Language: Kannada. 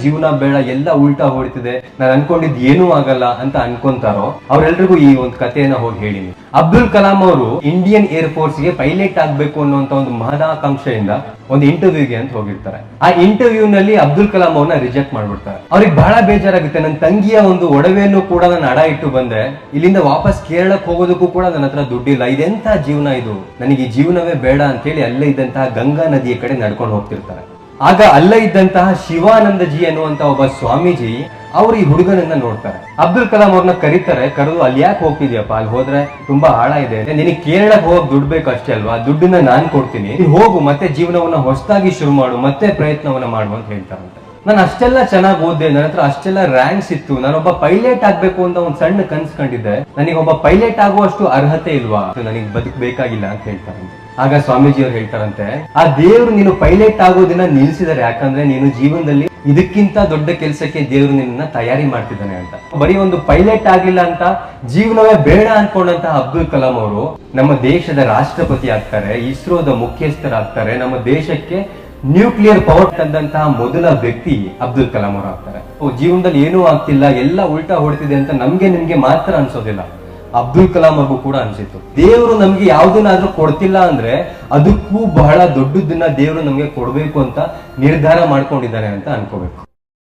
ಜೀವನ ಬೇಡ, ಎಲ್ಲ ಉಲ್ಟಾ ಹೊಡಿತಿದೆ, ನಾನು ಅನ್ಕೊಂಡಿದ್ ಏನೂ ಆಗಲ್ಲ ಅಂತ ಅನ್ಕೊಂತಾರೋ ಅವ್ರೆಲ್ರಿಗೂ ಈ ಒಂದು ಕಥೆಯನ್ನ ಹೋಗಿ ಹೇಳಿನಿ. ಅಬ್ದುಲ್ ಕಲಾಂ ಅವರು ಇಂಡಿಯನ್ ಏರ್ ಫೋರ್ಸ್ ಗೆ ಪೈಲಟ್ ಆಗ್ಬೇಕು ಅನ್ನುವಂತ ಒಂದು ಮಹದಾಕಾಂಕ್ಷೆಯಿಂದ ಒಂದು ಇಂಟರ್ವ್ಯೂಗೆ ಅಂತ ಹೋಗಿರ್ತಾರೆ. ಆ ಇಂಟರ್ವ್ಯೂ ನಲ್ಲಿ ಅಬ್ದುಲ್ ಕಲಾಂ ಅವ್ರನ್ನ ರಿಜೆಕ್ಟ್ ಮಾಡ್ಬಿಡ್ತಾರೆ. ಅವ್ರಿಗೆ ಬಹಳ ಬೇಜಾರಾಗುತ್ತೆ. ನನ್ನ ತಂಗಿಯ ಒಂದು ಒಡವೆಯನ್ನು ಕೂಡ ನಾನು ಅಡ ಇಟ್ಟು ಬಂದೆ, ಇಲ್ಲಿಂದ ವಾಪಸ್ ಕೇರಳಕ್ಕೆ ಹೋಗೋದಕ್ಕೂ ಕೂಡ ನನ್ನ ಹತ್ರ ದುಡ್ಡಿಲ್ಲ, ಇದೆಂತ ಜೀವನ ಇದು, ನನಗೆ ಈ ಜೀವನವೇ ಬೇಡ ಅಂತ ಹೇಳಿ ಅಲ್ಲೇ ಇದ್ದಂತಹ ಗಂಗಾ ನದಿಯ ಕಡೆ ನಡ್ಕೊಂಡು ಹೋಗ್ತಿರ್ತಾರೆ. ಆಗ ಅಲ್ಲೇ ಇದ್ದಂತಹ ಶಿವಾನಂದಜಿ ಅನ್ನುವಂತ ಒಬ್ಬ ಸ್ವಾಮೀಜಿ ಅವ್ರು ಈ ಹುಡುಗನನ್ನ ನೋಡ್ತಾರೆ. ಅಬ್ದುಲ್ ಕಲಾಂ ಅವ್ರನ್ನ ಕರೀತಾರೆ. ಕರೆದು ಅಲ್ಲಿ ಯಾಕೆ ಹೋಗ್ತಿದ್ಯಪ್ಪ, ಅಲ್ಲಿ ಹೋದ್ರೆ ತುಂಬಾ ಆಳ ಇದೆ, ನಿನಗೆ ಕೇರಳಕ್ಕೆ ಹೋಗಿ ದುಡ್ಡು ಬೇಕು ಅಷ್ಟೇ ಅಲ್ವಾ, ದುಡ್ಡನ್ನ ನಾನ್ ಕೊಡ್ತೀನಿ, ಹೋಗು, ಮತ್ತೆ ಜೀವನವನ್ನ ಹೊಸದಾಗಿ ಶುರು ಮಾಡು, ಮತ್ತೆ ಪ್ರಯತ್ನವನ್ನ ಮಾಡು ಅಂತ ಹೇಳ್ತಾರಂತೆ. ನಾನು ಅಷ್ಟೆಲ್ಲ ಚೆನ್ನಾಗಿ ಓದ್ದೆ, ನನ್ನ ಹತ್ರ ಅಷ್ಟೆಲ್ಲ ರ್ಯಾಂಕ್ಸ್ ಇತ್ತು, ನಾನೊಬ್ಬ ಪೈಲಟ್ ಆಗ್ಬೇಕು ಅಂತ ಒಂದ್ ಸಣ್ಣ ಕನ್ಸ್ಕೊಂಡಿದ್ದೆ, ನನಗೆ ಒಬ್ಬ ಪೈಲಟ್ ಆಗುವಷ್ಟು ಅರ್ಹತೆ ಇಲ್ವಾ, ನನಗೆ ಬದುಕಬೇಕಾಗಿಲ್ಲ ಅಂತ ಹೇಳ್ತಾರಂತೆ. ಆಗ ಸ್ವಾಮೀಜಿ ಅವ್ರು ಹೇಳ್ತಾರಂತೆ, ಆ ದೇವ್ರು ನೀನು ಪೈಲಟ್ ಆಗೋದನ್ನ ನಿಲ್ಸಿದಾರೆ, ಯಾಕಂದ್ರೆ ನೀನು ಜೀವನದಲ್ಲಿ ಇದಕ್ಕಿಂತ ದೊಡ್ಡ ಕೆಲಸಕ್ಕೆ ದೇವ್ರು ನಿನ್ನ ತಯಾರಿ ಮಾಡ್ತಿದ್ದಾನೆ ಅಂತ. ಬರೀ ಒಂದು ಪೈಲಟ್ ಆಗಿಲ್ಲ ಅಂತ ಜೀವನವೇ ಬೇಡ ಅನ್ಕೊಂಡಂತಹ ಅಬ್ದುಲ್ ಕಲಾಂ ಅವರು ನಮ್ಮ ದೇಶದ ರಾಷ್ಟ್ರಪತಿ ಆಗ್ತಾರೆ, ಇಸ್ರೋದ ಮುಖ್ಯಸ್ಥರಾಗ್ತಾರೆ, ನಮ್ಮ ದೇಶಕ್ಕೆ ನ್ಯೂಕ್ಲಿಯರ್ ಪವರ್ ತಂದಂತಹ ಮೊದಲ ವ್ಯಕ್ತಿ ಅಬ್ದುಲ್ ಕಲಾಂ ಅವರು ಆಗ್ತಾರೆ. ಜೀವನದಲ್ಲಿ ಏನೂ ಆಗ್ತಿಲ್ಲ, ಎಲ್ಲ ಉಲ್ಟಾ ಹೊಡ್ತಿದೆ ಅಂತ ನಿಮ್ಗೆ ಮಾತ್ರ ಅನ್ಸೋದಿಲ್ಲ, ಅಬ್ದುಲ್ ಕಲಾಂ ಅವ್ರಿಗೂ ಕೂಡ ಅನ್ಸಿತ್ತು. ದೇವರು ನಮ್ಗೆ ಯಾವ್ದನ್ನಾದ್ರೂ ಕೊಡ್ತಿಲ್ಲ ಅಂದ್ರೆ ಅದಕ್ಕೂ ಬಹಳ ದೊಡ್ಡದನ್ನ ದೇವರು ನಮ್ಗೆ ಕೊಡ್ಬೇಕು ಅಂತ ನಿರ್ಧಾರ ಮಾಡ್ಕೊಂಡಿದ್ದಾನೆ ಅಂತ ಅನ್ಕೋಬೇಕು.